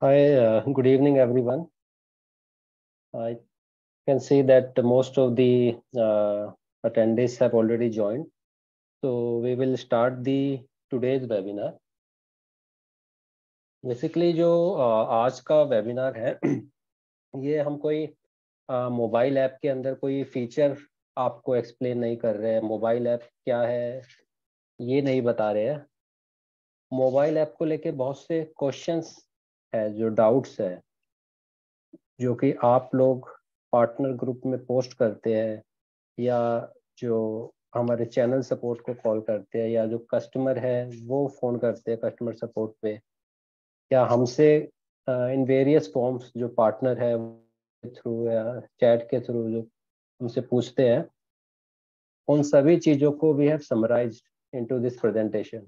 Hi, good evening, everyone. I can see that most of the attendees have already joined. So we will start the today's webinar. Basically जो आज का webinar है ये हम कोई mobile app के अंदर कोई फीचर आपको एक्सप्लेन नहीं कर रहे हैं। मोबाइल ऐप क्या है ये नहीं बता रहे हैं। मोबाइल ऐप को लेके बहुत से क्वेश्चंस है, जो डाउट्स है, जो कि आप लोग पार्टनर ग्रुप में पोस्ट करते हैं, या जो हमारे चैनल सपोर्ट को कॉल करते हैं, या जो कस्टमर है वो फोन करते हैं कस्टमर सपोर्ट पे, या हमसे इन वेरियस फॉर्म्स जो पार्टनर है थ्रू या चैट के थ्रू जो हमसे पूछते हैं, उन सभी चीज़ों को we have summarised into this presentation.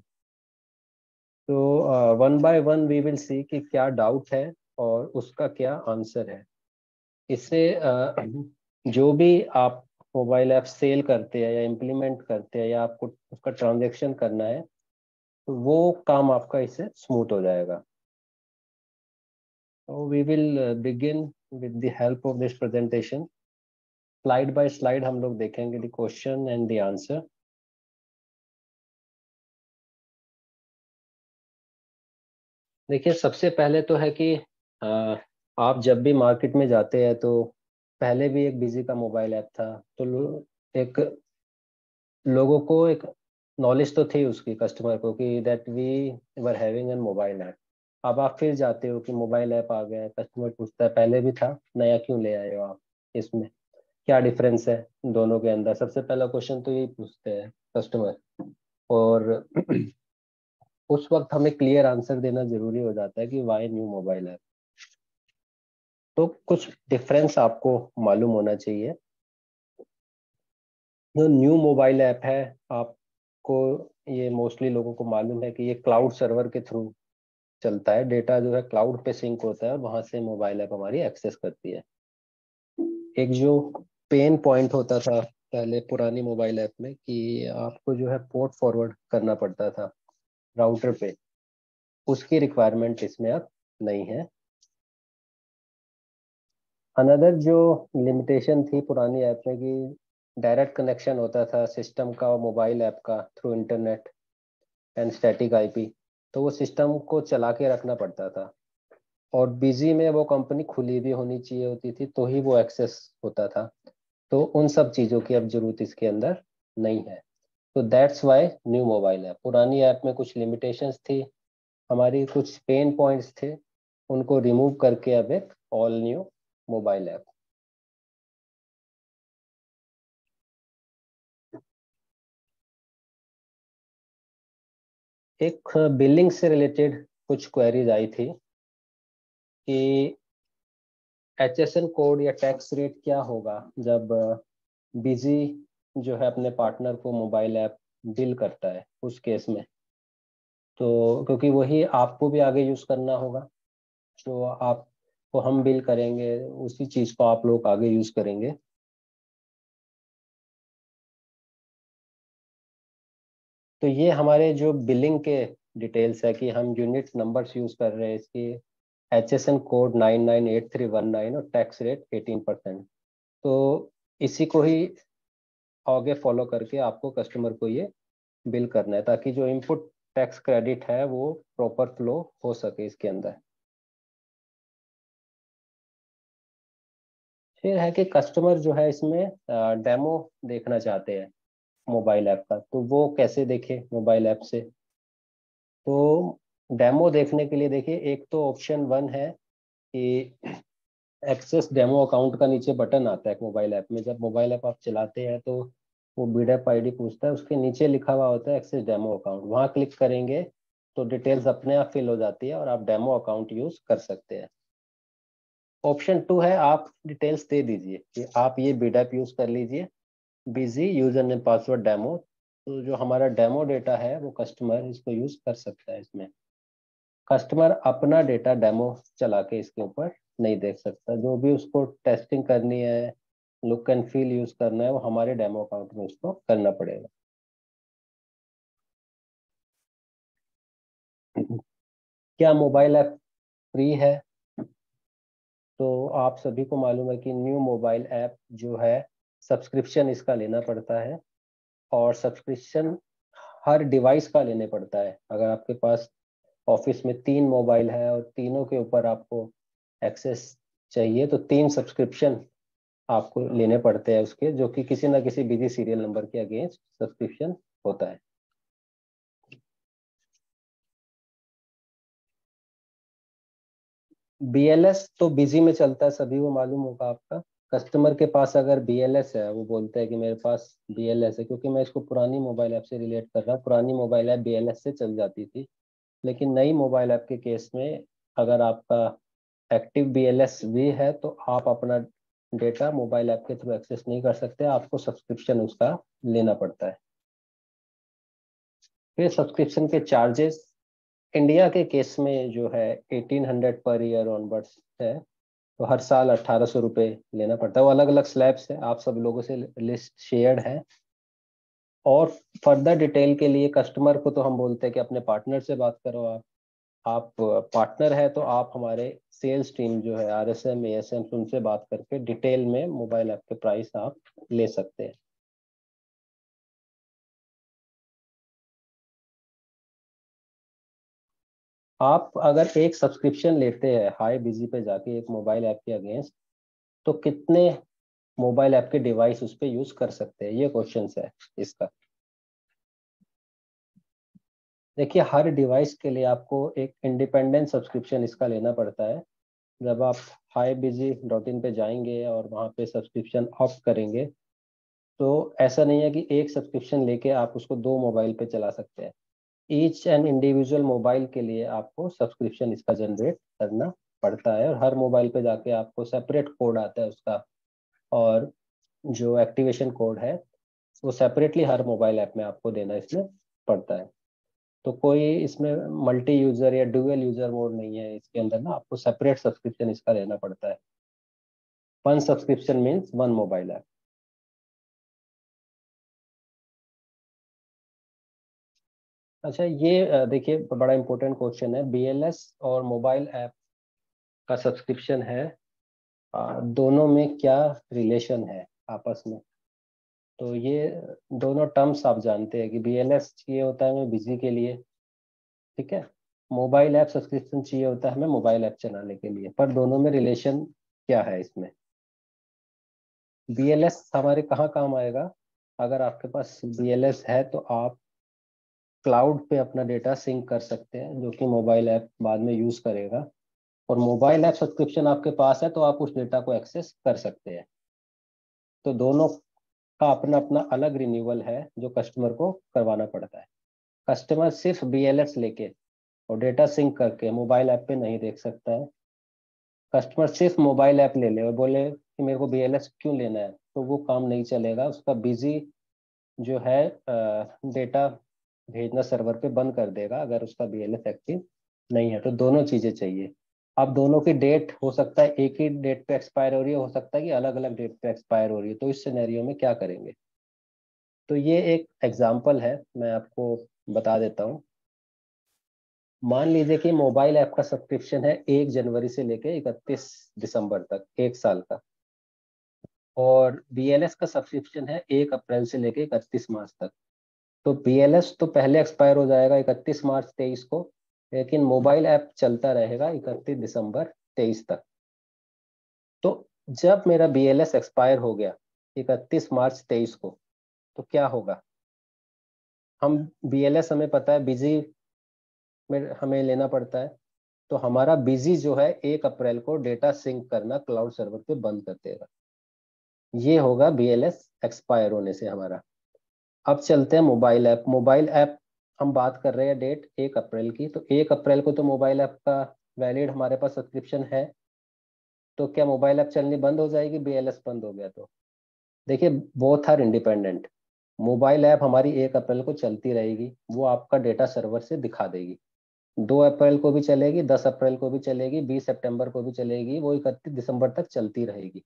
तो one by one we will see कि क्या डाउट है और उसका क्या आंसर है। इससे जो भी आप मोबाइल ऐप सेल करते हैं या इम्प्लीमेंट करते हैं या आपको उसका ट्रांजैक्शन करना है, तो वो काम आपका इससे स्मूथ हो जाएगा। तो we will begin with the help of this presentation. Slide by slide हम लोग देखेंगे the question and the answer. देखिए, सबसे पहले तो है कि आप जब भी मार्केट में जाते हैं तो पहले भी एक बिजी का मोबाइल ऐप था, तो एक लोगों को एक नॉलेज तो थी उसकी, कस्टमर को, कि that we were having an mobile app. अब आप फिर जाते हो कि मोबाइल ऐप आ गया है, कस्टमर पूछता है पहले भी था, नया क्यों ले आए हो आप, इसमें क्या डिफरेंस है दोनों के अंदर। सबसे पहला क्वेश्चन तो यही पूछते हैं कस्टमर। और उस वक्त हमें क्लियर आंसर देना जरूरी हो जाता है कि वाई न्यू मोबाइल ऐप। तो कुछ डिफरेंस आपको मालूम होना चाहिए। जो न्यू मोबाइल ऐप है, आपको ये मोस्टली लोगों को मालूम है कि ये क्लाउड सर्वर के थ्रू चलता है। डेटा जो है क्लाउड पे सिंक होता है और वहां से मोबाइल ऐप हमारी एक्सेस करती है। एक जो पेन पॉइंट होता था पहले पुरानी मोबाइल ऐप में, कि आपको जो है पोर्ट फॉरवर्ड करना पड़ता था राउटर पे, उसकी रिक्वायरमेंट इसमें अब नहीं है। अनदर जो लिमिटेशन थी पुरानी ऐप में, कि डायरेक्ट कनेक्शन होता था सिस्टम का और मोबाइल ऐप का through internet and static IP, तो वो सिस्टम को चला के रखना पड़ता था। और बिजी में वो कंपनी खुली भी होनी चाहिए होती थी, तो ही वो एक्सेस होता था। तो उन सब चीज़ों की अब जरूरत इसके अंदर नहीं है। तो that's why new mobile app. पुरानी ऐप में कुछ लिमिटेशंस थी, हमारी कुछ पेन पॉइंट्स थे, उनको रिमूव करके अब एक ऑल न्यू मोबाइल ऐप। एक बिलिंग से रिलेटेड कुछ क्वेरीज आई थी कि HSN कोड या टैक्स रेट क्या होगा जब बिजी जो है अपने पार्टनर को मोबाइल ऐप बिल करता है उस केस में। तो क्योंकि वही आपको भी आगे यूज करना होगा, जो आपको हम बिल करेंगे उसी चीज को आप लोग आगे यूज करेंगे। तो ये हमारे जो बिलिंग के डिटेल्स है, कि हम यूनिट नंबर्स यूज कर रहे हैं इसकी, HSN कोड 998319 और टैक्स रेट 18%। तो इसी को ही आगे फॉलो करके आपको कस्टमर को ये बिल करना है, ताकि जो इनपुट टैक्स क्रेडिट है वो प्रॉपर फ्लो हो सके इसके अंदर। फिर है कि कस्टमर जो है इसमें डेमो देखना चाहते हैं मोबाइल ऐप का, तो वो कैसे देखे मोबाइल ऐप से। तो डेमो देखने के लिए देखिए, एक तो ऑप्शन वन है कि एक्सेस डेमो अकाउंट का नीचे बटन आता है मोबाइल ऐप में। जब मोबाइल ऐप आप चलाते हैं तो वो बीडएप आईडी पूछता है, उसके नीचे लिखा हुआ होता है एक्सेस डेमो अकाउंट। वहां क्लिक करेंगे तो डिटेल्स अपने आप फिल हो जाती है और आप डेमो अकाउंट यूज कर सकते हैं। ऑप्शन टू है, आप डिटेल्स दे दीजिए कि आप ये बीडएप यूज कर लीजिए, busy user name password demo. तो जो हमारा डेमो डेटा है वो कस्टमर इसको यूज कर सकता है इसमें। कस्टमर अपना डेटा डेमो चला के इसके ऊपर नहीं देख सकता। जो भी उसको टेस्टिंग करनी है, लुक एंड फील यूज करना है, वो हमारे डेमो अकाउंट में उसको करना पड़ेगा। क्या मोबाइल ऐप फ्री है। तो आप सभी को मालूम है कि न्यू मोबाइल ऐप जो है सब्सक्रिप्शन इसका लेना पड़ता है, और सब्सक्रिप्शन हर डिवाइस का लेने पड़ता है। अगर आपके पास ऑफिस में 3 मोबाइल है और तीनों के ऊपर आपको एक्सेस चाहिए, तो 3 सब्सक्रिप्शन आपको लेने पड़ते हैं उसके, जो कि किसी ना किसी बिजी सीरियल नंबर के अगेंस्ट सब्सक्रिप्शन होता है। बीएलएस तो बिजी में चलता है, सभी को मालूम होगा आपका। कस्टमर के पास अगर बीएलएस है, वो बोलते हैं कि मेरे पास बीएलएस है, क्योंकि मैं इसको पुरानी मोबाइल ऐप से रिलेट कर रहा हूँ। पुरानी मोबाइल ऐप बीएलएस से चल जाती थी, लेकिन नई मोबाइल ऐप के केस में अगर आपका एक्टिव बीएलएस भी है तो आप अपना डेटा मोबाइल ऐप के थ्रू एक्सेस नहीं कर सकते, आपको सब्सक्रिप्शन उसका लेना पड़ता है। फिर सब्सक्रिप्शन के चार्जेस इंडिया के केस में जो है 1800 पर ईयर ऑनवर्ड्स है। तो हर साल 1800 रुपये लेना पड़ता है। वो अलग अलग स्लैब्स है, आप सब लोगों से लिस्ट शेयर्ड है। और फर्दर डिटेल के लिए कस्टमर को तो हम बोलते हैं कि अपने पार्टनर से बात करो। आप पार्टनर है तो आप हमारे सेल्स टीम जो है आरएसएम एएसएम उनसे बात करके डिटेल में मोबाइल ऐप के प्राइस आप ले सकते हैं। आप अगर एक सब्सक्रिप्शन लेते हैं हाई बिजी पे जाके एक मोबाइल ऐप के अगेंस्ट, तो कितने मोबाइल ऐप के डिवाइस उस पर यूज कर सकते हैं, ये क्वेश्चन है इसका। देखिए, हर डिवाइस के लिए आपको एक इंडिपेंडेंट सब्सक्रिप्शन इसका लेना पड़ता है। जब आप हाई बिजी डॉट इन पे जाएंगे और वहाँ पे सब्सक्रिप्शन ऑफ करेंगे, तो ऐसा नहीं है कि एक सब्सक्रिप्शन लेके आप उसको 2 मोबाइल पे चला सकते हैं। ईच एंड इंडिविजुअल मोबाइल के लिए आपको सब्सक्रिप्शन इसका जनरेट करना पड़ता है, और हर मोबाइल पे जाके आपको सेपरेट कोड आता है उसका, और जो एक्टिवेशन कोड है वो सेपरेटली हर मोबाइल ऐप में आपको देना इसमें पड़ता है। तो कोई इसमें मल्टी यूजर या डुअल यूजर मोड नहीं है इसके अंदर ना, आपको सेपरेट सब्सक्रिप्शन इसका लेना पड़ता है। One subscription means one mobile app. अच्छा, ये देखिए बड़ा इंपॉर्टेंट क्वेश्चन है। बीएलएस और मोबाइल ऐप का सब्सक्रिप्शन है, दोनों में क्या रिलेशन है आपस में। तो ये दोनों टर्म्स आप जानते हैं कि बीएलएस चाहिए होता है हमें बिजी के लिए, ठीक है। मोबाइल ऐप सब्सक्रिप्शन चाहिए होता है हमें मोबाइल ऐप चलाने के लिए। पर दोनों में रिलेशन क्या है इसमें। बीएलएस हमारे कहाँ काम आएगा। अगर आपके पास बीएलएस है तो आप क्लाउड पे अपना डेटा सिंक कर सकते हैं, जो कि मोबाइल ऐप बाद में यूज करेगा। और मोबाइल ऐप सब्सक्रिप्शन आपके पास है तो आप उस डेटा को एक्सेस कर सकते हैं। तो दोनों का अपना अपना अलग रिन्यूअल है जो कस्टमर को करवाना पड़ता है। कस्टमर सिर्फ बीएलएस लेके और डेटा सिंक करके मोबाइल ऐप पे नहीं देख सकता है। कस्टमर सिर्फ मोबाइल ऐप ले ले और बोले कि मेरे को बीएलएस क्यों लेना है, तो वो काम नहीं चलेगा। उसका बिजी जो है डेटा भेजना सर्वर पे बंद कर देगा अगर उसका बीएलएस एक्टिव नहीं है। तो दोनों चीजें चाहिए। अब दोनों की डेट हो सकता है एक ही डेट पे एक्सपायर हो रही है, हो सकता है कि अलग अलग डेट पे एक्सपायर हो रही है। तो इस सिनेरियो में क्या करेंगे। तो ये एक एग्जांपल है, मैं आपको बता देता हूँ। मान लीजिए कि मोबाइल ऐप का सब्सक्रिप्शन है 1 जनवरी से लेके 31 दिसंबर तक, 1 साल का। और बीएलएस का सब्सक्रिप्शन है 1 अप्रैल से लेके 31 मार्च तक। तो बीएलएस तो पहले एक्सपायर हो जाएगा 31 मार्च 23 को, लेकिन मोबाइल ऐप चलता रहेगा 31 दिसंबर 23 तक। तो जब मेरा बीएलएस एक्सपायर हो गया 31 मार्च 23 को, तो क्या होगा। हम बीएलएस हमें पता है बिजी में हमें लेना पड़ता है। तो हमारा बिजी जो है 1 अप्रैल को डेटा सिंक करना क्लाउड सर्वर पे बंद कर देगा। ये होगा बीएलएस एक्सपायर होने से हमारा। अब चलते हैं मोबाइल ऐप। मोबाइल ऐप हम बात कर रहे हैं डेट 1 अप्रैल की, तो 1 अप्रैल को तो मोबाइल ऐप का वैलिड हमारे पास सब्सक्रिप्शन है। तो क्या मोबाइल ऐप चलनी बंद हो जाएगी बीएलएस बंद हो गया तो। देखिए, both are independent. Mobile app हमारी 1 अप्रैल को चलती रहेगी, वो आपका डेटा सर्वर से दिखा देगी। 2 अप्रैल को भी चलेगी, 10 अप्रैल को भी चलेगी, 20 सितंबर को भी चलेगी, वो 31 दिसंबर तक चलती रहेगी।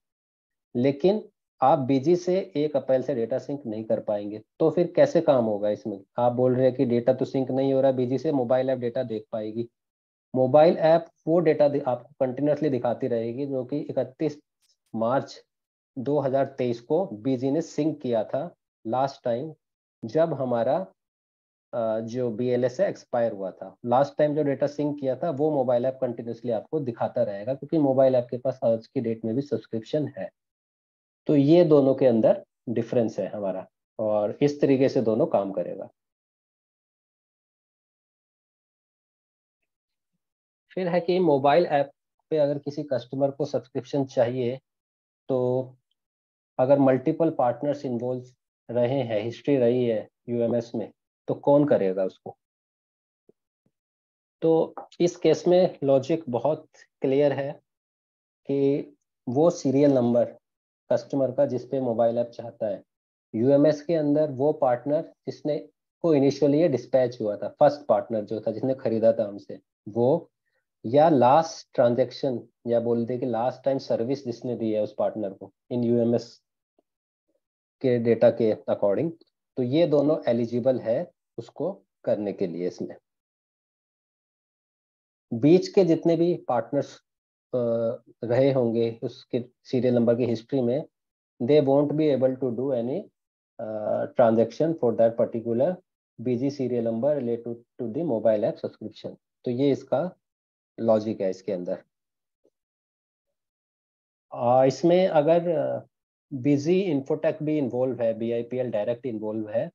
लेकिन आप बिजी से 1 अप्रैल से डेटा सिंक नहीं कर पाएंगे। तो फिर कैसे काम होगा इसमें। आप बोल रहे हैं कि डेटा तो सिंक नहीं हो रहा बिजी से, मोबाइल ऐप डेटा देख पाएगी। मोबाइल ऐप वो डेटा आपको कंटिन्यूसली दिखाती रहेगी जो कि 31 मार्च 2023 को बीजी ने सिंक किया था लास्ट टाइम, जब हमारा जो BLS है एक्सपायर हुआ था। लास्ट टाइम जो डेटा सिंक किया था वो मोबाइल ऐप कंटिन्यूसली आपको दिखाता रहेगा, क्योंकि मोबाइल ऐप के पास आज की डेट में भी सब्सक्रिप्शन है। तो ये दोनों के अंदर डिफरेंस है हमारा, और इस तरीके से दोनों काम करेगा। फिर है कि मोबाइल ऐप पे अगर किसी कस्टमर को सब्सक्रिप्शन चाहिए, तो अगर मल्टीपल पार्टनर्स इन्वॉल्व रहे हैं, हिस्ट्री रही है UMS में, तो कौन करेगा उसको? तो इस केस में लॉजिक बहुत क्लियर है कि वो सीरियल नंबर कस्टमर का जिस पे मोबाइल ऐप चाहता है, UMS के अंदर वो पार्टनर जिसने को इनिशियली ये डिस्पैच हुआ था, फर्स्ट पार्टनर जो था जिसने खरीदा था हमसे, वो, या लास्ट ट्रांजैक्शन, या बोल दे कि लास्ट टाइम सर्विस जिसने दी है उस पार्टनर को इन UMS के डेटा के अकॉर्डिंग, तो ये दोनों एलिजिबल है उसको करने के लिए। इसमें बीच के जितने भी पार्टनर्स रहे होंगे उसके सीरियल नंबर की हिस्ट्री में, they won't be able to do any transaction for that particular BG serial number related to the mobile app subscription। तो ये इसका लॉजिक है इसके अंदर। इसमें अगर बिजी इन्फोटेक भी इन्वॉल्व है, BIPL डायरेक्ट इन्वॉल्व है,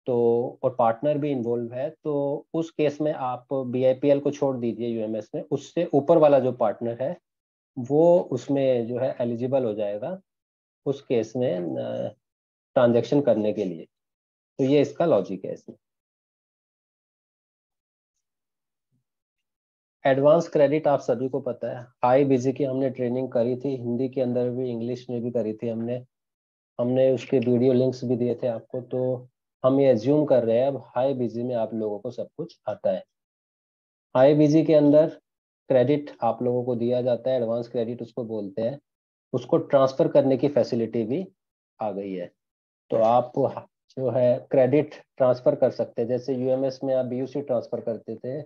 तो और पार्टनर भी इन्वॉल्व है, तो उस केस में आप BIPL को छोड़ दीजिए UMS में, उससे ऊपर वाला जो पार्टनर है वो उसमें जो है एलिजिबल हो जाएगा उस केस में ट्रांजेक्शन करने के लिए। तो ये इसका लॉजिक है इसमें। एडवांस क्रेडिट आप सभी को पता है, हाई बिजी की हमने ट्रेनिंग करी थी, हिंदी के अंदर भी इंग्लिश में भी करी थी हमने हमने उसके वीडियो लिंक्स भी दिए थे आपको। तो हम ये एज्यूम कर रहे हैं अब हाई बिजी में आप लोगों को सब कुछ आता है। हाई बिजी के अंदर क्रेडिट आप लोगों को दिया जाता है, एडवांस क्रेडिट उसको बोलते हैं, उसको ट्रांसफर करने की फैसिलिटी भी आ गई है। तो आप जो है क्रेडिट ट्रांसफर कर सकते हैं, जैसे UMS में आप BUC ट्रांसफर करते थे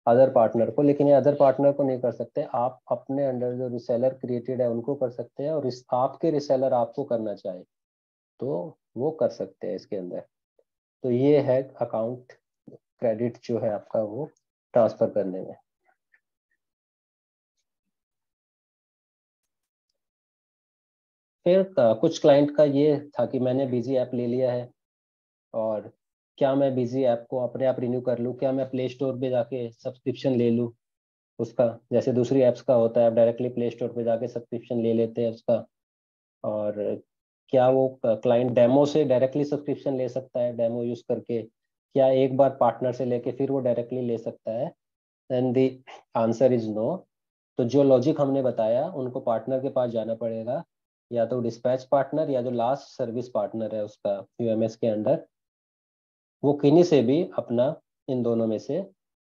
अदर पार्टनर को, लेकिन ये अदर पार्टनर को नहीं कर सकते, आप अपने अंडर जो रिसेलर क्रिएटेड है उनको कर सकते हैं, और इस आपके रिसेलर आपको करना चाहे तो वो कर सकते हैं इसके अंदर। तो ये है अकाउंट क्रेडिट जो है आपका वो ट्रांसफर करने में। फिर कुछ क्लाइंट का ये था कि मैंने बिजी ऐप ले लिया है, और क्या मैं बिजी ऐप को अपने आप रिन्यू कर लूँ, क्या मैं प्ले स्टोर पे जाके सब्सक्रिप्शन ले लूँ उसका, जैसे दूसरी ऐप्स का होता है आप डायरेक्टली प्ले स्टोर पे जाके सब्सक्रिप्शन ले लेते हैं उसका, और क्या वो क्लाइंट डेमो से डायरेक्टली सब्सक्रिप्शन ले सकता है, डेमो यूज करके, क्या एक बार पार्टनर से लेके फिर वो डायरेक्टली ले सकता है? Then the answer is no. तो जो लॉजिक हमने बताया, उनको पार्टनर के पास जाना पड़ेगा, या तो डिस्पैच पार्टनर या जो लास्ट सर्विस पार्टनर है उसका UMS के अंडर, वो किन्हीं से भी अपना, इन दोनों में से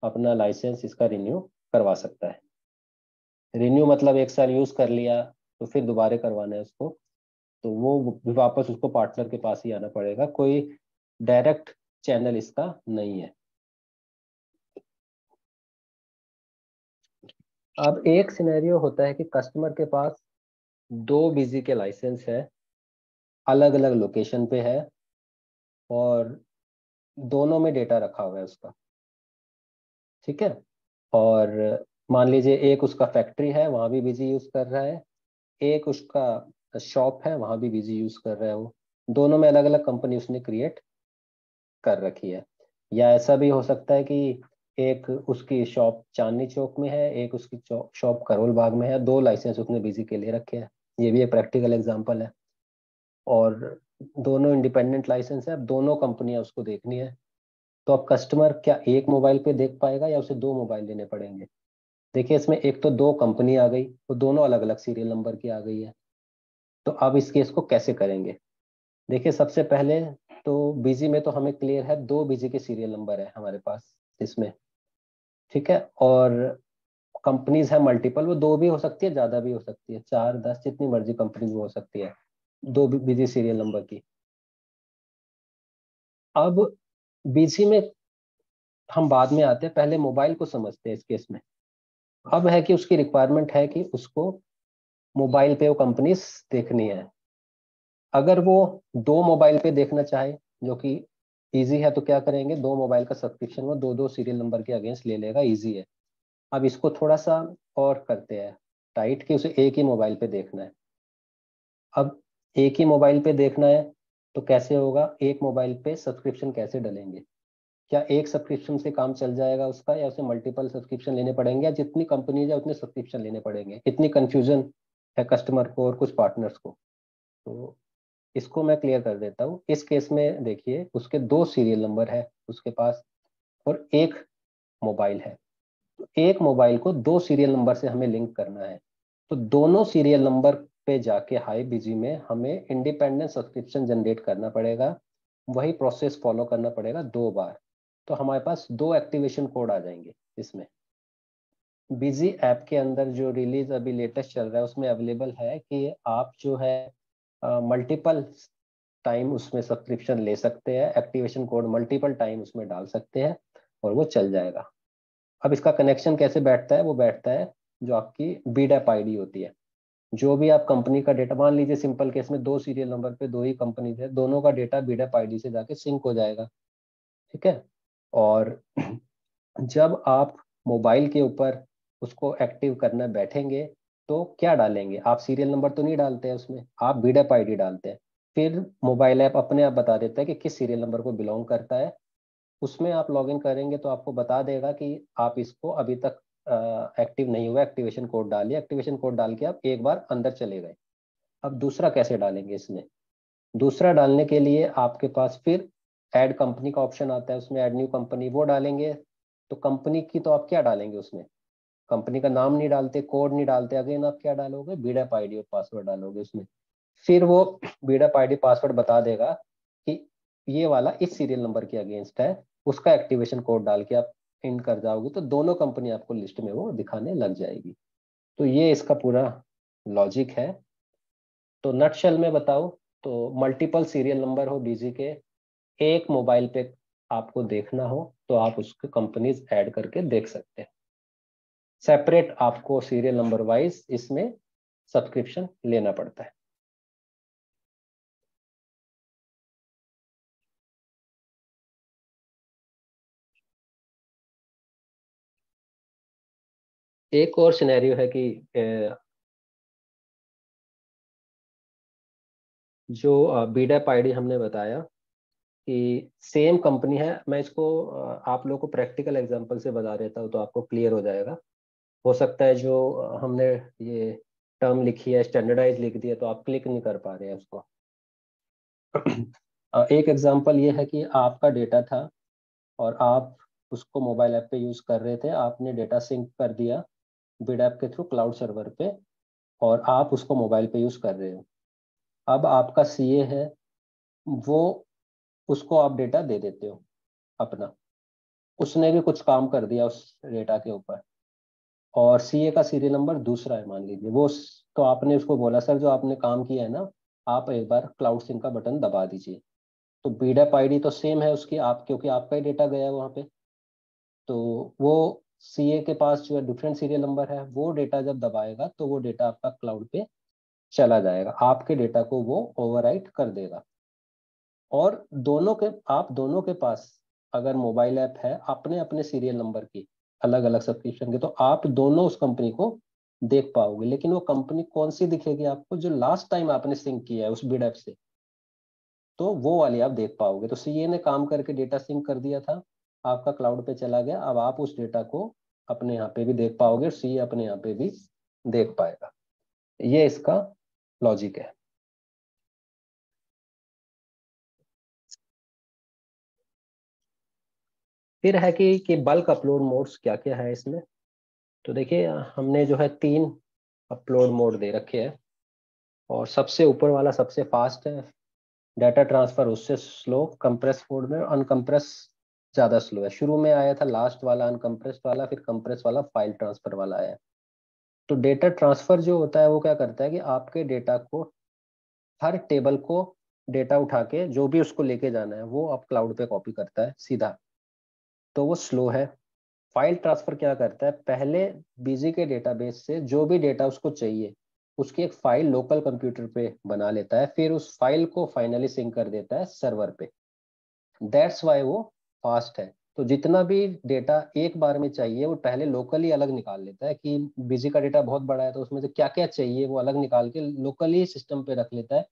अपना लाइसेंस इसका रिन्यू करवा सकता है। रिन्यू मतलब एक साल यूज कर लिया तो फिर दोबारा करवाना है उसको, तो वो वापस उसको पार्टनर के पास ही आना पड़ेगा, कोई डायरेक्ट चैनल इसका नहीं है। अब एक सिनेरियो होता है कि कस्टमर के पास दो बिजी के लाइसेंस है, अलग अलग लोकेशन पे है, और दोनों में डेटा रखा हुआ है उसका, ठीक है। और मान लीजिए एक उसका फैक्ट्री है, वहां भी बिजी यूज कर रहा है, एक उसका शॉप है, वहां भी बिजी यूज कर रहा है, वो दोनों में अलग अलग कंपनी उसने क्रिएट कर रखी है। या ऐसा भी हो सकता है कि एक उसकी शॉप चांदनी चौक में है, एक उसकी शॉप करोल बाग में है, दो लाइसेंस उसने बिजी के लिए रखे हैं। ये भी एक प्रैक्टिकल एग्जांपल है। और दोनों इंडिपेंडेंट लाइसेंस है, अब दोनों कंपनियां उसको देखनी है, तो अब कस्टमर क्या एक मोबाइल पे देख पाएगा या उसे दो मोबाइल लेने पड़ेंगे? देखिए इसमें एक तो दो कंपनी आ गई, तो दोनों अलग अलग सीरियल नंबर की आ गई है। तो अब इस केस को कैसे करेंगे? देखिए सबसे पहले तो बीजी में तो हमें क्लियर है, दो बीजी के सीरियल नंबर है हमारे पास इसमें, ठीक है। और कंपनीज है मल्टीपल, वो दो भी हो सकती है, ज्यादा भी हो सकती है, 4 10 जितनी मर्जी कंपनीज हो सकती है, दो बीजी सीरियल नंबर की। अब बीजी में हम बाद में आते हैं, पहले मोबाइल को समझते हैं इस केस में। अब है कि उसकी रिक्वायरमेंट है कि उसको मोबाइल पे वो कंपनीज देखनी है। अगर वो दो मोबाइल पे देखना चाहे, जो कि इजी है, तो क्या करेंगे, दो मोबाइल का सब्सक्रिप्शन वो दो दो सीरियल नंबर के अगेंस्ट ले लेगा, इजी है। अब इसको थोड़ा सा और करते हैं टाइट, कि उसे एक ही मोबाइल पे देखना है। अब एक ही मोबाइल पे देखना है तो कैसे होगा, एक मोबाइल पे सब्सक्रिप्शन कैसे डलेंगे? क्या एक सब्सक्रिप्शन से काम चल जाएगा उसका, या उसे मल्टीपल सब्सक्रिप्शन लेने पड़ेंगे, या जितनी कंपनीज है उतने सब्सक्रिप्शन लेने पड़ेंगे? इतनी कंफ्यूजन है कस्टमर को और कुछ पार्टनर्स को। तो इसको मैं क्लियर कर देता हूँ। इस केस में देखिए, उसके दो सीरियल नंबर है उसके पास, और एक मोबाइल है। तो एक मोबाइल को दो सीरियल नंबर से हमें लिंक करना है। तो दोनों सीरियल नंबर पे जाके हाई बिजी में हमें इंडिपेंडेंट सब्सक्रिप्शन जनरेट करना पड़ेगा। वही प्रोसेस फॉलो करना पड़ेगा 2 बार। तो हमारे पास दो एक्टिवेशन कोड आ जाएंगे इसमें। बिजी ऐप के अंदर जो रिलीज अभी लेटेस्ट चल रहा है उसमें अवेलेबल है कि आप जो है मल्टीपल टाइम उसमें सब्सक्रिप्शन ले सकते हैं, एक्टिवेशन कोड मल्टीपल टाइम उसमें डाल सकते हैं और वो चल जाएगा। अब इसका कनेक्शन कैसे बैठता है? वो बैठता है जो आपकी बीडैप आईडी होती है। जो भी आप कंपनी का डेटा, मान लीजिए सिंपल केस में दो सीरियल नंबर पे दो ही कंपनी है, दोनों का डेटा बीडैप आईडी से जाके सिंक हो जाएगा। ठीक है। और जब आप मोबाइल के ऊपर उसको एक्टिव करना बैठेंगे तो क्या डालेंगे? आप सीरियल नंबर तो नहीं डालते हैं उसमें, आप बीडैप आईडी डालते हैं। फिर मोबाइल ऐप अपने आप बता देता है कि किस सीरियल नंबर को बिलोंग करता है। उसमें आप लॉगिन करेंगे तो आपको बता देगा कि आप इसको अभी तक एक्टिव नहीं हुआ, एक्टिवेशन कोड डालिए। एक्टिवेशन कोड डाल के आप एक बार अंदर चले गए। अब दूसरा कैसे डालेंगे इसमें? दूसरा डालने के लिए आपके पास फिर ऐड कंपनी का ऑप्शन आता है, उसमें ऐड न्यू कंपनी वो डालेंगे। तो कंपनी की तो आप क्या डालेंगे उसमें? कंपनी का नाम नहीं डालते, कोड नहीं डालते, अगेन आप क्या डालोगे? बीडैप आईडी और पासवर्ड डालोगे उसमें। फिर वो बीडअप आईडी पासवर्ड बता देगा कि ये वाला इस सीरियल नंबर के अगेंस्ट है। उसका एक्टिवेशन कोड डाल के आप इन कर जाओगे तो दोनों कंपनी आपको लिस्ट में वो दिखाने लग जाएगी। तो ये इसका पूरा लॉजिक है। तो नटशेल में बताओ तो मल्टीपल सीरियल नंबर हो डीजी के, एक मोबाइल पे आपको देखना हो तो आप उसके कंपनीज ऐड करके देख सकते हैं। सेपरेट आपको सीरियल नंबर वाइज इसमें सब्सक्रिप्शन लेना पड़ता है। एक और सिनेरियो है कि जो बीडैप आईडी हमने बताया कि सेम कंपनी है। मैं इसको आप लोगों को प्रैक्टिकल एग्जांपल से बता देता हूँ तो आपको क्लियर हो जाएगा। हो सकता है जो हमने ये टर्म लिखी है स्टैंडर्डाइज लिख दिया तो आप क्लिक नहीं कर पा रहे हैं उसको। एक एग्जांपल ये है कि आपका डेटा था और आप उसको मोबाइल ऐप पे यूज कर रहे थे, आपने डेटा सिंक कर दिया बिड ऐप के थ्रू क्लाउड सर्वर पे, और आप उसको मोबाइल पे यूज कर रहे हो। अब आपका सीए है, वो उसको आप डेटा दे देते हो अपना। उसने भी कुछ काम कर दिया उस डेटा के ऊपर, और सीए का सीरियल नंबर दूसरा है मान लीजिए वो। तो आपने उसको बोला सर जो आपने काम किया है ना, आप एक बार क्लाउड सिंक का बटन दबा दीजिए। तो बीडअप आईडी तो सेम है उसकी, आप क्योंकि आपका ही डेटा गया है वहाँ पे। तो वो सीए के पास जो है डिफरेंट सीरियल नंबर है, वो डेटा जब दबाएगा तो वो डेटा आपका क्लाउड पे चला जाएगा, आपके डेटा को वो ओवरराइट कर देगा। और दोनों के, आप दोनों के पास अगर मोबाइल ऐप है अपने अपने सीरियल नंबर की, अलग अलग सब्सक्रिप्शन के, तो आप दोनों उस कंपनी को देख पाओगे। लेकिन वो कंपनी कौन सी दिखेगी आपको? जो लास्ट टाइम आपने सिंक किया है उस बिड ऐप से, तो वो वाली आप देख पाओगे। तो सीए ने काम करके डेटा सिंक कर दिया था, आपका क्लाउड पे चला गया, अब आप उस डेटा को अपने यहाँ पे भी देख पाओगे और सीए अपने यहाँ पे भी देख पाएगा। ये इसका लॉजिक है। फिर है कि बल्क अपलोड मोड्स क्या क्या है इसमें। तो देखिए हमने जो है 3 अपलोड मोड दे रखे हैं, और सबसे ऊपर वाला सबसे फास्ट है। डाटा ट्रांसफर उससे स्लो कंप्रेस मोड में, अनकंप्रेस ज़्यादा स्लो है। शुरू में आया था लास्ट वाला अनकंप्रेस वाला, फिर कंप्रेस वाला फाइल ट्रांसफर वाला आया। तो डेटा ट्रांसफर जो होता है वो क्या करता है कि आपके डेटा को, हर टेबल को डेटा उठा के जो भी उसको लेके जाना है वो आप क्लाउड पे कॉपी करता है सीधा। तो वो स्लो है। फाइल ट्रांसफर क्या करता है, पहले बिजी के डेटाबेस से जो भी डेटा उसको चाहिए उसकी एक फाइल लोकल कंप्यूटर पे बना लेता है, फिर उस फाइल को फाइनली सिंक कर देता है सर्वर पे। दैट्स वाई वो फास्ट है। तो जितना भी डेटा एक बार में चाहिए वो पहले लोकली अलग निकाल लेता है, कि बिजी का डेटा बहुत बड़ा है तो उसमें से क्या क्या चाहिए वो अलग निकाल के लोकली सिस्टम पे रख लेता है,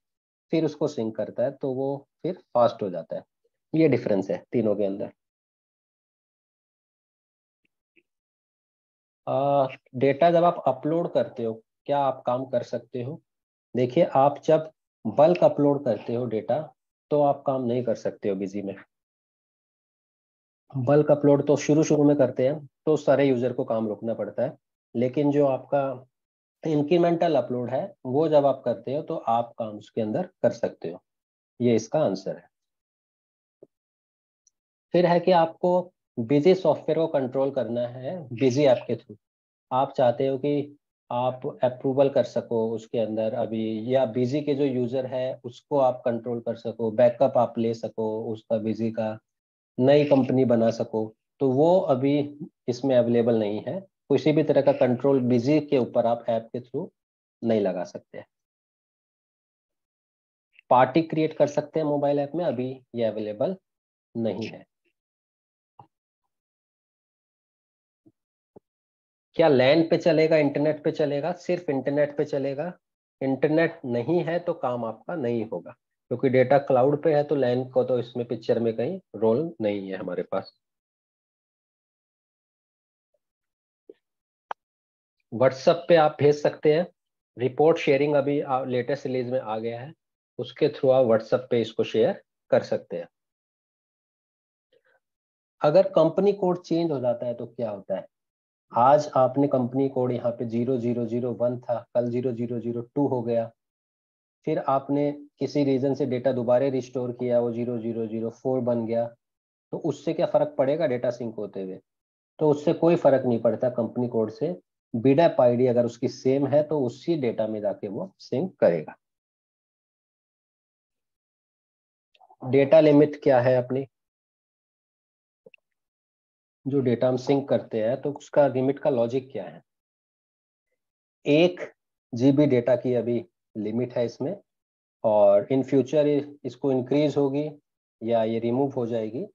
फिर उसको सिंक करता है, तो वो फिर फास्ट हो जाता है। ये डिफरेंस है तीनों के अंदर। डेटा जब आप अपलोड करते हो क्या आप काम कर सकते हो? देखिए, आप जब बल्क अपलोड करते हो डेटा तो आप काम नहीं कर सकते हो बिजी में। बल्क अपलोड तो शुरू शुरू में करते हैं तो सारे यूजर को काम रोकना पड़ता है, लेकिन जो आपका इंक्रीमेंटल अपलोड है वो जब आप करते हो तो आप काम उसके अंदर कर सकते हो। ये इसका आंसर है। फिर है कि आपको बिजी सॉफ्टवेयर को कंट्रोल करना है बिजी ऐप के थ्रू। आप चाहते हो कि आप अप्रूवल कर सको उसके अंदर अभी, या बिजी के जो यूजर है उसको आप कंट्रोल कर सको, बैकअप आप ले सको उसका बिजी का, नई कंपनी बना सको, तो वो अभी इसमें अवेलेबल नहीं है। किसी भी तरह का कंट्रोल बिजी के ऊपर आप ऐप के थ्रू नहीं लगा सकते। पार्टी क्रिएट कर सकते हैं मोबाइल ऐप में, अभी ये अवेलेबल नहीं है। क्या लैन पे चलेगा, इंटरनेट पे चलेगा? सिर्फ इंटरनेट पे चलेगा। इंटरनेट नहीं है तो काम आपका नहीं होगा, क्योंकि डेटा क्लाउड पे है, तो लैन को तो इसमें पिक्चर में कहीं रोल नहीं है हमारे पास। व्हाट्सएप पे आप भेज सकते हैं। रिपोर्ट शेयरिंग अभी लेटेस्ट रिलीज में आ गया है, उसके थ्रू आप व्हाट्सएप पे इसको शेयर कर सकते हैं। अगर कंपनी कोड चेंज हो जाता है तो क्या होता है? आज आपने कंपनी कोड यहाँ पे 0001 था, कल 0002 हो गया, फिर आपने किसी रीजन से डेटा दोबारा रिस्टोर किया, वो 0004 बन गया, तो उससे क्या फर्क पड़ेगा डेटा सिंक होते हुए? तो उससे कोई फर्क नहीं पड़ता कंपनी कोड से। बीडैप आईडी अगर उसकी सेम है तो उसी डेटा में जाके वो सिंक करेगा। डेटा लिमिट क्या है अपनी? जो डेटा हम सिंक करते हैं तो उसका लिमिट का लॉजिक क्या है? 1 GB डेटा की अभी लिमिट है इसमें, और इन फ्यूचर इसको इंक्रीज होगी या ये रिमूव हो जाएगी।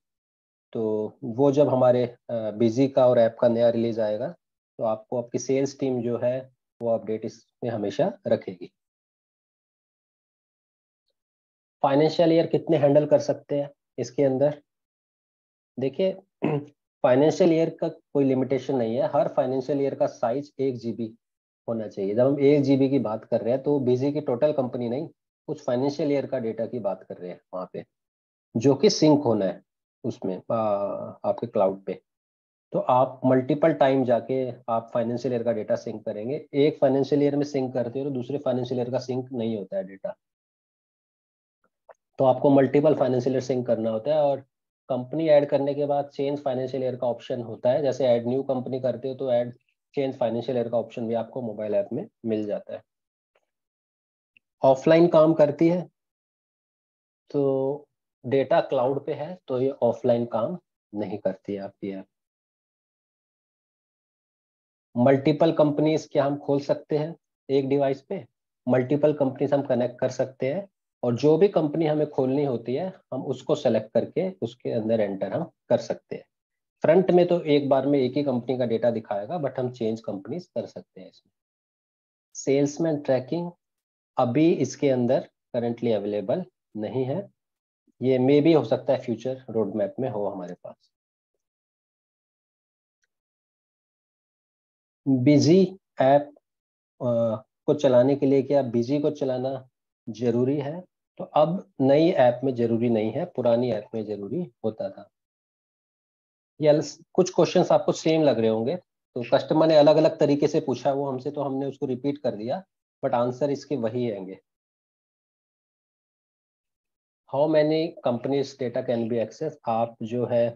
तो वो जब हमारे बिजी का और ऐप का नया रिलीज आएगा तो आपको आपकी सेल्स टीम जो है वो अपडेट इसमें हमेशा रखेगी। फाइनेंशियल ईयर कितने हैंडल कर सकते हैं इसके अंदर? देखिए, फाइनेंशियल ईयर का कोई लिमिटेशन नहीं है, हर फाइनेंशियल ईयर का साइज 1 GB होना चाहिए। जब हम 1 GB की बात कर रहे हैं तो बिजी की टोटल कंपनी नहीं, कुछ फाइनेंशियल ईयर का डेटा की बात कर रहे हैं वहाँ पे, जो कि सिंक होना है उसमें आपके क्लाउड पे। तो आप मल्टीपल टाइम जाके आप फाइनेंशियल ईयर का डेटा सिंक करेंगे। एक फाइनेंशियल ईयर में सिंक करते हो तो दूसरे फाइनेंशियल ईयर का सिंक नहीं होता है डेटा, तो आपको मल्टीपल फाइनेंशियल ईयर सिंक करना होता है। और कंपनी ऐड करने के बाद चेंज फाइनेंशियल ईयर का ऑप्शन होता है, जैसे ऐड न्यू कंपनी करते हो तो ऐड चेंज फाइनेंशियल ईयर का ऑप्शन भी आपको मोबाइल ऐप में मिल जाता है। ऑफलाइन काम करती है तो डेटा क्लाउड पे है तो ये ऑफलाइन काम नहीं करती है आपकी ऐप। मल्टीपल कंपनीज क्या हम खोल सकते हैं एक डिवाइस पे? मल्टीपल कंपनीज हम कनेक्ट कर सकते हैं, और जो भी कंपनी हमें खोलनी होती है हम उसको सेलेक्ट करके उसके अंदर एंटर हम कर सकते हैं। फ्रंट में तो एक बार में एक ही कंपनी का डेटा दिखाएगा, बट हम चेंज कंपनीज कर सकते हैं इसमें। सेल्समैन ट्रैकिंग अभी इसके अंदर करंटली अवेलेबल नहीं है, ये मे भी हो सकता है फ्यूचर रोड मैप में हो हमारे पास। बिजी ऐप को चलाने के लिए क्या बिजी को चलाना जरूरी है? तो अब नई ऐप में जरूरी नहीं है, पुरानी ऐप में जरूरी होता था। या कुछ क्वेश्चंस आपको सेम लग रहे होंगे, तो कस्टमर ने अलग अलग तरीके से पूछा वो हमसे, तो हमने उसको रिपीट कर दिया, बट आंसर इसके वही आएंगे। How many companies data can be access? आप जो है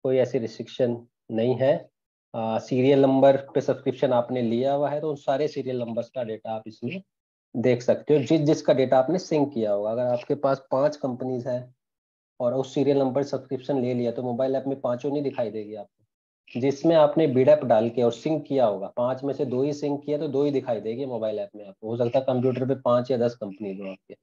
कोई ऐसी रिस्ट्रिक्शन नहीं है। सीरियल नंबर पे सब्सक्रिप्शन आपने लिया हुआ है तो उन सारे सीरियल नंबर्स का डेटा आप इसमें देख सकते हो, जिसका डेटा आपने सिंक किया होगा। अगर आपके पास 5 कंपनीज है और उस सीरियल नंबर सब्सक्रिप्शन ले लिया तो मोबाइल ऐप में पांचों नहीं दिखाई देगी आपको। जिसमें आपने बीडअप डाल के और सिंक किया होगा, 5 में से 2 ही सिंक किया तो 2 ही दिखाई देगी मोबाइल ऐप में आपको। हो सकता है कंप्यूटर पे 5 या 10 कंपनी हो आपके।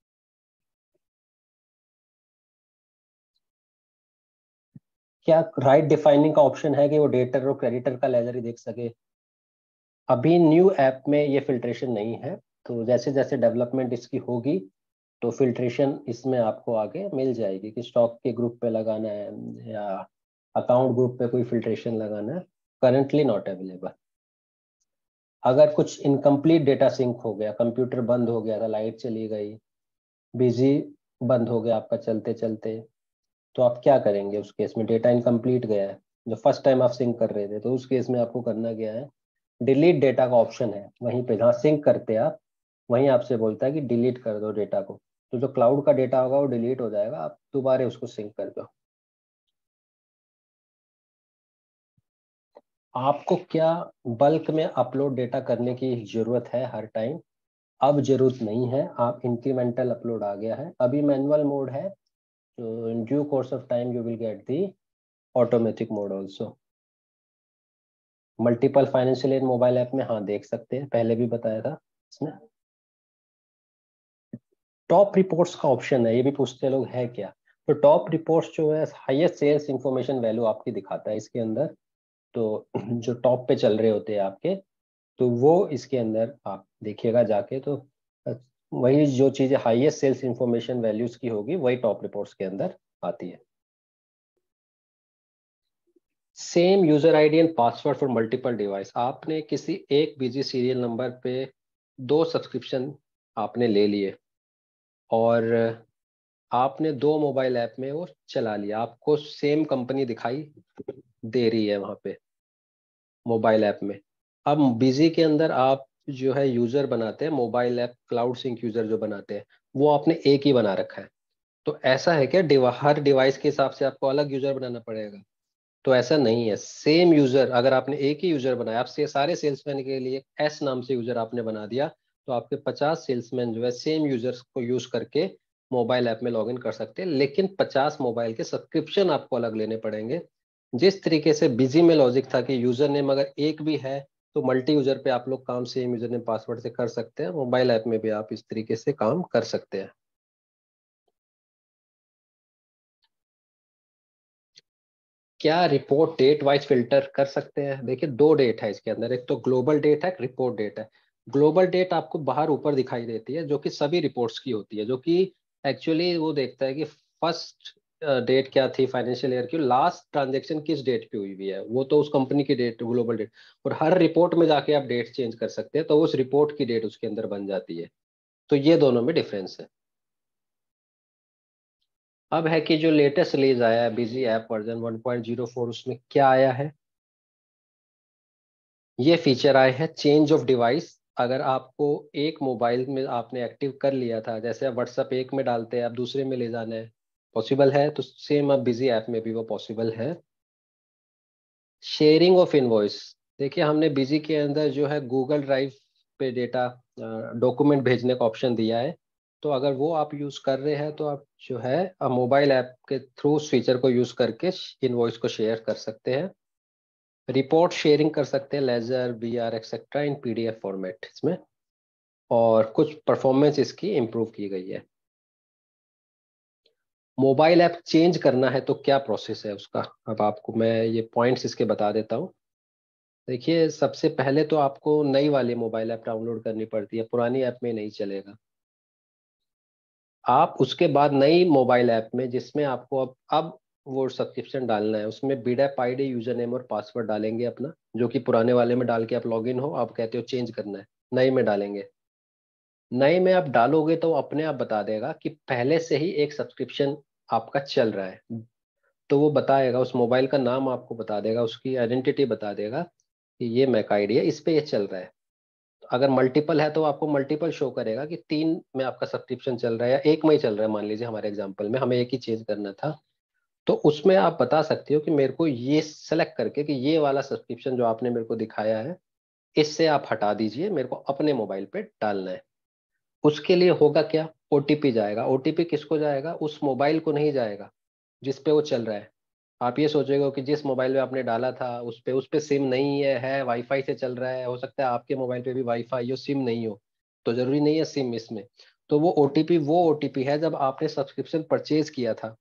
क्या राइट डिफाइनिंग का ऑप्शन है कि वो डेटर और क्रेडिटर का लेजर ही देख सके? अभी न्यू ऐप में ये फिल्ट्रेशन नहीं है, तो जैसे जैसे डेवलपमेंट इसकी होगी तो फिल्ट्रेशन इसमें आपको आगे मिल जाएगी कि स्टॉक के ग्रुप पे लगाना है या अकाउंट ग्रुप पे कोई फिल्ट्रेशन लगाना है। Currently not available. अगर कुछ इनकम्प्लीट डेटा सिंक हो गया, कंप्यूटर बंद हो गया था, लाइट चली गई, बिजी बंद हो गया आपका चलते चलते, तो आप क्या करेंगे उस केस में? डेटा इनकम्प्लीट गया है, जो फर्स्ट टाइम आप सिंक कर रहे थे, तो उस केस में आपको करना क्या है? डिलीट डेटा का ऑप्शन है वहीं पे जहाँ सिंक करते हैं आप, वहीं आपसे बोलता है कि डिलीट कर दो डेटा को। तो जो क्लाउड का डेटा होगा वो डिलीट हो जाएगा, आप दोबारा उसको सिंक कर दो। आपको क्या बल्क में अपलोड डेटा करने की जरूरत है हर टाइम? अब जरूरत नहीं है, आप इंक्रीमेंटल अपलोड आ गया है, अभी मैनुअल मोड है। तो in due course of time you will get the automatic mode also. Multiple financial aid mobile app में हाँ देख सकते हैं, पहले भी बताया था इसमें। टॉप रिपोर्ट्स का ऑप्शन है, ये भी पूछते हैं लोग है क्या। तो टॉप रिपोर्ट्स जो है हाईएस्ट सेल्स इंफॉर्मेशन वैल्यू आपकी दिखाता है इसके अंदर। तो जो टॉप पे चल रहे होते हैं आपके, तो वो इसके अंदर आप देखिएगा जाके, तो वही जो चीजें हाईएस्ट सेल्स इंफॉर्मेशन वैल्यूज की होगी वही टॉप रिपोर्ट्स के अंदर आती है। Same user ID and password for multiple device. आपने किसी एक बिजी सीरियल नंबर पे 2 सब्सक्रिप्शन आपने ले लिए और आपने 2 मोबाइल ऐप में वो चला लिया, आपको सेम कंपनी दिखाई दे रही है वहां पे मोबाइल ऐप में। अब बिजी के अंदर आप जो है यूजर बनाते हैं mobile app cloud sync user जो बनाते हैं, वो आपने एक ही बना रखा है। तो ऐसा है क्या हर डिवाइस के हिसाब से आपको अलग यूजर बनाना पड़ेगा? तो ऐसा नहीं है, सेम यूजर अगर आपने एक ही यूजर बनाया, आप से सारे सेल्समैन के लिए एस नाम से यूजर आपने बना दिया, तो आपके 50 सेल्समैन जो है सेम यूजर्स को यूज करके मोबाइल ऐप में लॉगिन कर सकते हैं, लेकिन 50 मोबाइल के सब्सक्रिप्शन आपको अलग लेने पड़ेंगे। जिस तरीके से बिजी में लॉजिक था कि यूजर नेम अगर एक भी है तो मल्टी यूजर पे आप लोग काम सेम यूजर नेम पासवर्ड से कर सकते हैं, मोबाइल ऐप में भी आप इस तरीके से काम कर सकते हैं। क्या रिपोर्ट डेट वाइज फिल्टर कर सकते हैं? देखिए 2 डेट है इसके अंदर, एक तो ग्लोबल डेट है, एक रिपोर्ट डेट है। ग्लोबल डेट आपको बाहर ऊपर दिखाई देती है जो कि सभी रिपोर्ट्स की होती है, जो कि एक्चुअली वो देखता है कि फर्स्ट डेट क्या थी फाइनेंशियल ईयर की, लास्ट ट्रांजेक्शन किस डेट पे हुई हुई है, वो तो उस कंपनी की डेट ग्लोबल डेट। और हर रिपोर्ट में जाके आप डेट चेंज कर सकते हैं, तो उस रिपोर्ट की डेट उसके अंदर बन जाती है। तो ये दोनों में डिफरेंस है। अब है कि जो लेटेस्ट रिलीज आया है बिजी ऐप वर्जन 1.04, उसमें क्या आया है? ये फीचर आए हैं चेंज ऑफ डिवाइस। अगर आपको एक मोबाइल में आपने एक्टिव कर लिया था, जैसे आप व्हाट्सएप एक में डालते हैं आप दूसरे में ले जाना है, पॉसिबल है, तो सेम अब बिजी ऐप में भी वो पॉसिबल है। Sharing of invoice. देखिए हमने बिजी के अंदर जो है गूगल ड्राइव पे डेटा डॉक्यूमेंट भेजने का ऑप्शन दिया है, तो अगर वो आप यूज कर रहे हैं तो आप जो है मोबाइल ऐप के थ्रू उस फीचर को यूज करके इनवॉइस को शेयर कर सकते हैं। रिपोर्ट शेयरिंग कर सकते हैं ledger VR etcetera in PDF format इसमें, और कुछ परफॉर्मेंस इसकी इम्प्रूव की गई है। मोबाइल ऐप चेंज करना है तो क्या प्रोसेस है उसका? अब आपको मैं ये पॉइंट्स इसके बता देता हूँ। देखिए सबसे पहले तो आपको नई वाली मोबाइल ऐप डाउनलोड करनी पड़ती है, पुरानी ऐप में नहीं चलेगा। आप उसके बाद नई मोबाइल ऐप में जिसमें आपको अब वो सब्सक्रिप्शन डालना है, उसमें बीडैप आईडी यूजर नेम और पासवर्ड डालेंगे अपना, जो कि पुराने वाले में डाल के आप लॉगिन हो, आप कहते हो चेंज करना है, नए में डालेंगे। नए में आप डालोगे तो वो अपने आप बता देगा कि पहले से ही एक सब्सक्रिप्शन आपका चल रहा है। तो वो बताएगा, उस मोबाइल का नाम आपको बता देगा, उसकी आइडेंटिटी बता देगा कि ये मैक आईडी है, इस पे ये चल रहा है। तो अगर मल्टीपल है तो आपको मल्टीपल शो करेगा कि 3 में आपका सब्सक्रिप्शन चल रहा है या एक में ही चल रहा है। मान लीजिए हमारे एग्जांपल में हमें एक ही चेंज करना था, तो उसमें आप बता सकते हो कि मेरे को ये सेलेक्ट करके कि ये वाला सब्सक्रिप्शन जो आपने मेरे को दिखाया है, इससे आप हटा दीजिए, मेरे को अपने मोबाइल पे डालना है। उसके लिए होगा क्या? ओटीपी जाएगा। ओटीपी किसको जाएगा? उस मोबाइल को नहीं जाएगा जिस पे वो चल रहा है। आप ये सोचेगा कि जिस मोबाइल में आपने डाला था उस पे सिम नहीं है वाईफाई से चल रहा है, हो सकता है आपके मोबाइल पे भी वाईफाई हो, सिम नहीं हो, तो जरूरी नहीं है सिम इसमें। तो वो ओटीपी है जब आपने सब्सक्रिप्शन परचेज किया था।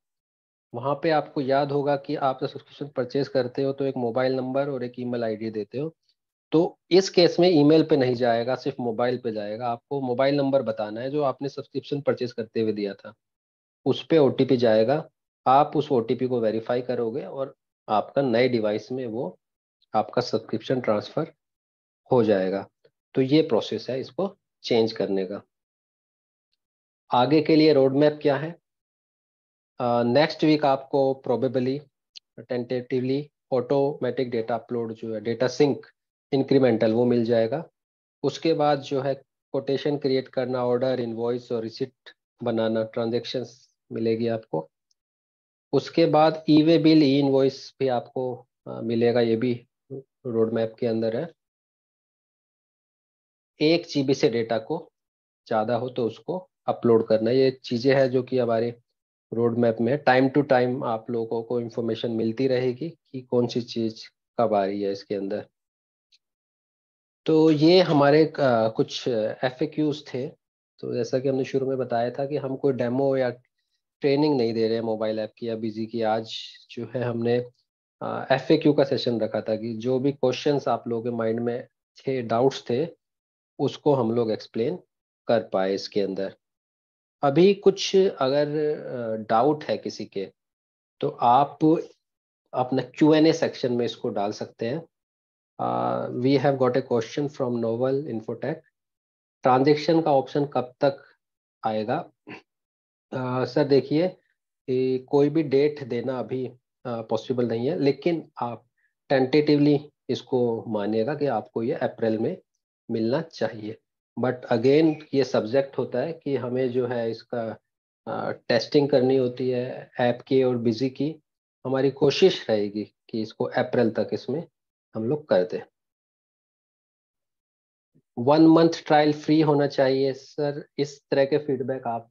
वहां पे आपको याद होगा कि आप जब सब्सक्रिप्शन परचेज करते हो तो एक मोबाइल नंबर और एक ईमेल आईडी देते हो। तो इस केस में ईमेल पे नहीं जाएगा, सिर्फ मोबाइल पे जाएगा। आपको मोबाइल नंबर बताना है जो आपने सब्सक्रिप्शन परचेज करते हुए दिया था, उस पे ओटीपी जाएगा। आप उस ओटीपी को वेरीफाई करोगे और आपका नए डिवाइस में वो आपका सब्सक्रिप्शन ट्रांसफर हो जाएगा। तो ये प्रोसेस है इसको चेंज करने का। आगे के लिए रोड मैप क्या है? नेक्स्ट वीक आपको probably tentatively automatic data upload जो है, डेटा सिंक इंक्रीमेंटल, वो मिल जाएगा। उसके बाद जो है कोटेशन क्रिएट करना, ऑर्डर, इनवॉइस और रिसिप्ट बनाना, ट्रांजेक्शन्स मिलेगी आपको। उसके बाद ई वे बिल, ई इनवॉइस भी आपको मिलेगा, ये भी रोड मैप के अंदर है। 1 GB से डेटा को ज़्यादा हो तो उसको अपलोड करना, ये चीज़ें हैं जो कि हमारे रोड मैप में टाइम टू टाइम आप लोगों को इंफॉर्मेशन मिलती रहेगी कि कौन सी चीज़ कब आ रही है इसके अंदर। तो ये हमारे कुछ FAQs थे। तो जैसा कि हमने शुरू में बताया था कि हम कोई डेमो या ट्रेनिंग नहीं दे रहे हैं मोबाइल ऐप की या बिजी की। आज जो है हमने FAQ का सेशन रखा था कि जो भी क्वेश्चंस आप लोगों के माइंड में थे, डाउट्स थे, उसको हम लोग एक्सप्लेन कर पाए इसके अंदर। अभी कुछ अगर डाउट है किसी के, तो आप अपना Q&A सेक्शन में इसको डाल सकते हैं। We have got a question from Novel Infotech, transaction का ऑप्शन कब तक आएगा? सर देखिए, कोई भी डेट देना अभी पॉसिबल नहीं है, लेकिन आप टेंटेटिवली इसको मानिएगा कि आपको ये अप्रैल में मिलना चाहिए। बट अगेन ये सब्जेक्ट होता है कि हमें जो है इसका टेस्टिंग करनी होती है ऐप की और बिजी की। हमारी कोशिश रहेगी कि इसको अप्रैल तक इसमें हम लोग कर दें। 1 मंथ ट्रायल फ्री होना चाहिए सर, इस तरह के फीडबैक आप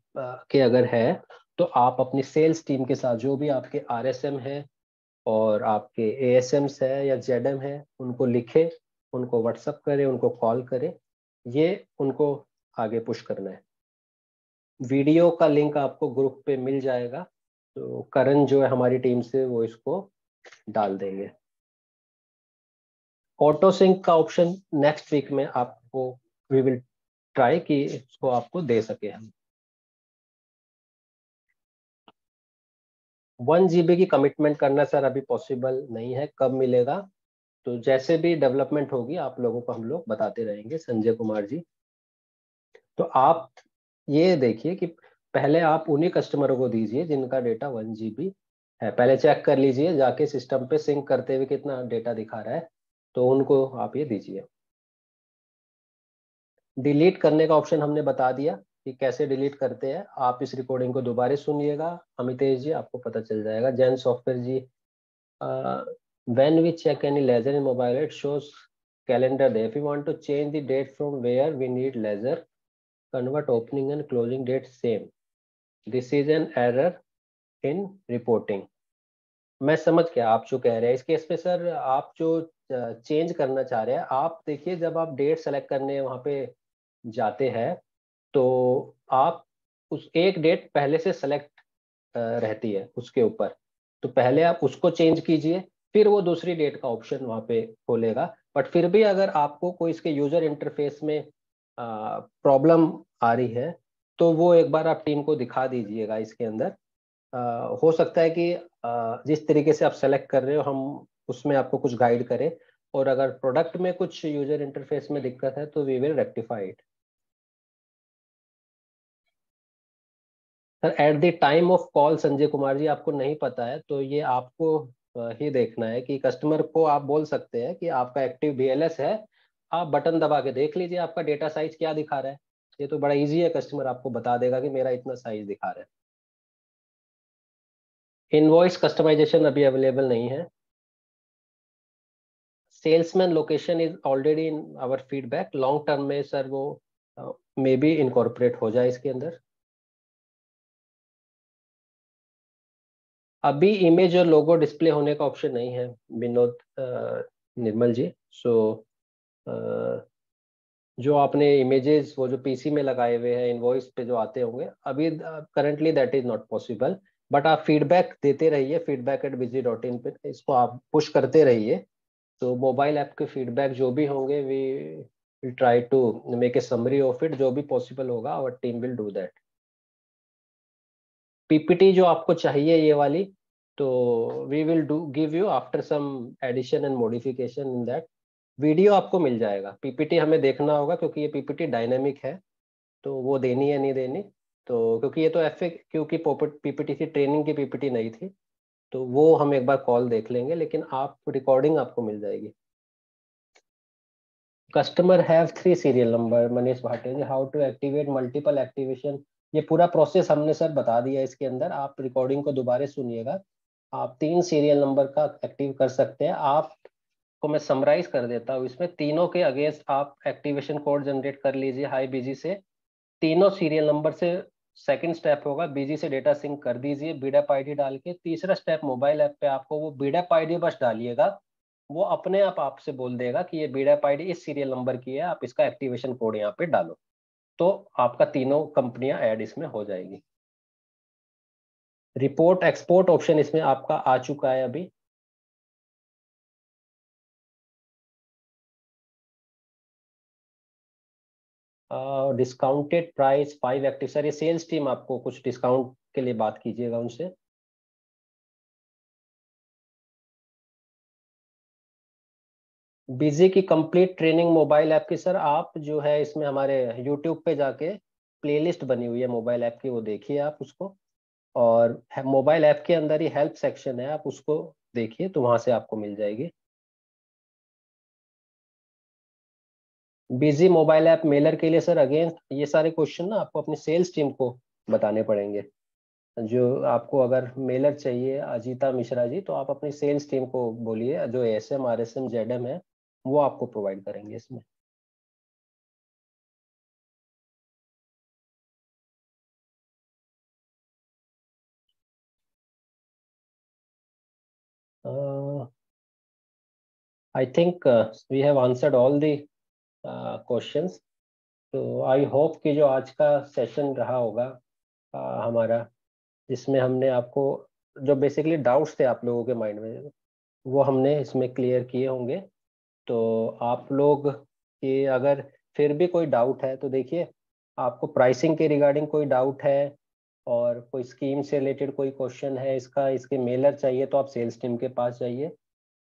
के अगर है तो आप अपनी सेल्स टीम के साथ, जो भी आपके RSM है और आपके ASMs है या ZM है, उनको लिखे, उनको व्हाट्सअप करें, उनको कॉल करें, ये उनको आगे पुश करना है। वीडियो का लिंक आपको ग्रुप पे मिल जाएगा, तो करण जो है हमारी टीम से वो इसको डाल देंगे। ऑटो सिंक का ऑप्शन नेक्स्ट वीक में आपको वी विल ट्राई कि इसको आपको दे सके हम। 1 GB की कमिटमेंट करना सर अभी पॉसिबल नहीं है, कब मिलेगा? तो जैसे भी डेवलपमेंट होगी आप लोगों को हम लोग बताते रहेंगे, संजय कुमार जी। तो आप ये देखिए कि पहले आप उन्हीं कस्टमरों को दीजिए जिनका डेटा 1 GB है। पहले चेक कर लीजिए जाके सिस्टम पे सिंक करते हुए कितना डेटा दिखा रहा है, तो उनको आप ये दीजिए। डिलीट करने का ऑप्शन हमने बता दिया कि कैसे डिलीट करते हैं। आप इस रिकॉर्डिंग को दोबारा सुनिएगा, अमितेश जी, आपको पता चल जाएगा। Jain software ji, when we check any leisure in mobile, it shows calendar day. If we want to change the date from where we need leisure, convert opening and closing date same. This is an error in reporting. मैं समझ गया आप जो कह रहे हैं। इस case पे सर आप जो चेंज करना चाह रहे हैं, आप देखिए जब आप डेट सेलेक्ट करने वहां पे जाते हैं तो आप उस एक डेट पहले से सेलेक्ट रहती है उसके ऊपर, तो पहले आप उसको चेंज कीजिए, फिर वो दूसरी डेट का ऑप्शन वहां पे खोलेगा। बट फिर भी अगर आपको कोई इसके यूजर इंटरफेस में प्रॉब्लम आ रही है तो वो एक बार आप टीम को दिखा दीजिएगा इसके अंदर। हो सकता है कि जिस तरीके से आप सेलेक्ट कर रहे हो हम उसमें आपको कुछ गाइड करें, और अगर प्रोडक्ट में कुछ यूजर इंटरफेस में दिक्कत है तो we will rectify it. Sir at the time of call Sanjay Kumar ji आपको नहीं पता है, तो ये आपको ही देखना है कि कस्टमर को आप बोल सकते हैं कि आपका एक्टिव BLS है, आप बटन दबा के देख लीजिए आपका डेटा साइज क्या दिखा रहा है। ये तो बड़ा इजी है, कस्टमर आपको बता देगा कि मेरा इतना साइज दिखा रहा है। इनवॉइस कस्टमाइजेशन अभी अवेलेबल नहीं है। Salesman location is already in our feedback, long term में सर वो मे बी इनकॉर्पोरेट हो जाए इसके अंदर। अभी इमेज और लोगो डिस्प्ले होने का ऑप्शन नहीं है विनोद निर्मल जी। सो जो आपने इमेजेस वो जो पीसी में लगाए हुए हैं इनवॉइस पे जो आते होंगे अभी currently that is not possible. But आप फीडबैक देते रहिए, feedback@busy.in पे इसको आप पुश करते रहिए। तो मोबाइल ऐप के फीडबैक जो भी होंगे we will try to make a summary of it, जो भी पॉसिबल होगा our team will do that. PPT जो आपको चाहिए ये वाली, तो we will do give you after some addition and modification in that. Video आपको मिल जाएगा, पीपीटी हमें देखना होगा क्योंकि ये पीपीटी डायनेमिक है, तो वो देनी है नहीं देनी। तो क्योंकि ये तो एफ क्योंकि पीपीटी थी, ट्रेनिंग की पीपीटी नहीं थी, तो वो हम एक बार कॉल देख लेंगे, लेकिन आप रिकॉर्डिंग आपको मिल जाएगी। Customer have 3 serial number, Manish Bhatia ji, how to activate multiple activation. ये पूरा प्रोसेस हमने सर बता दिया इसके अंदर, आप रिकॉर्डिंग को दोबारा सुनिएगा। आप 3 सीरियल नंबर का एक्टिव कर सकते हैं। आपको मैं समराइज कर देता हूँ, इसमें तीनों के अगेंस्ट आप एक्टिवेशन कोड जनरेट कर लीजिए हाई बीजी से। तीनों सीरियल नंबर से सेकंड स्टेप होगा बीजी से डेटा सिंक कर दीजिए बीडएप आईडी डाल के। तीसरा स्टेप मोबाइल ऐप पे आपको वो बीडएप आईडी बस डालिएगा, वो अपने आप आपसे बोल देगा कि ये बीडएप आईडी इस सीरियल नंबर की है, आप इसका एक्टिवेशन कोड यहाँ पे डालो। तो आपका तीनों कंपनियां ऐड इसमें हो जाएगी। रिपोर्ट एक्सपोर्ट ऑप्शन इसमें आपका आ चुका है अभी। डिस्काउंटेड प्राइस 5 एक्टिव, सर ये सेल्स टीम आपको कुछ डिस्काउंट के लिए बात कीजिएगा उनसे। बीजी की कंप्लीट ट्रेनिंग मोबाइल ऐप की सर, आप जो है इसमें हमारे यूट्यूब पे जाके प्लेलिस्ट बनी हुई है मोबाइल ऐप की, वो देखिए आप उसको। और मोबाइल ऐप के अंदर ही हेल्प सेक्शन है, आप उसको देखिए तो वहां से आपको मिल जाएगी। बिजी मोबाइल ऐप मेलर के लिए सर अगेन ये सारे क्वेश्चन ना आपको अपनी सेल्स टीम को बताने पड़ेंगे। जो आपको अगर मेलर चाहिए अजीता मिश्रा जी, तो आप अपनी सेल्स टीम को बोलिए, जो एसएम आरएसएम जेडएम है वो आपको प्रोवाइड करेंगे इसमें। I think we have answered all the questions. तो आई होप कि जो आज का सेशन रहा होगा हमारा, जिसमें हमने आपको जो बेसिकली डाउट्स थे आप लोगों के माइंड में वो हमने इसमें क्लियर किए होंगे। तो आप लोग के अगर फिर भी कोई डाउट है तो देखिए, आपको प्राइसिंग के रिगार्डिंग कोई डाउट है और कोई स्कीम से रिलेटेड कोई क्वेश्चन है, इसका इसके मेलर चाहिए, तो आप सेल्स टीम के पास जाइए।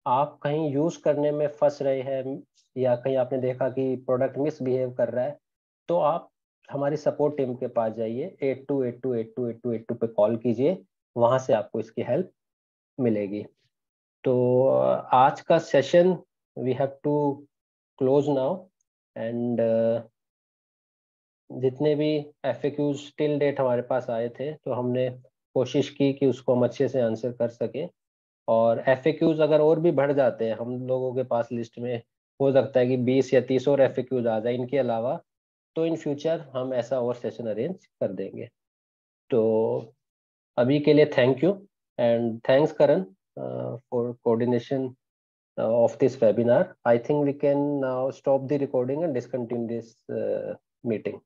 आप कहीं यूज करने में फंस रहे हैं या कहीं आपने देखा कि प्रोडक्ट मिसबिहेव कर रहा है, तो आप हमारी सपोर्ट टीम के पास जाइए, 8282828282 पे कॉल कीजिए, वहां से आपको इसकी हेल्प मिलेगी। तो आज का session we have to close now. And जितने भी एफएक्यूज टिल डेट हमारे पास आए थे, तो हमने कोशिश की कि उसको हम अच्छे से आंसर कर सके। और एफएक्यूज अगर और भी बढ़ जाते हैं हम लोगों के पास लिस्ट में, हो सकता है कि 20 या 30 और एफएक्यूज आ जाए इनके अलावा, तो इन फ्यूचर हम ऐसा और सेशन अरेंज कर देंगे। तो अभी के लिए thank you and thanks Karan for coordination of this webinar. I think we can now stop the recording and discontinue this meeting.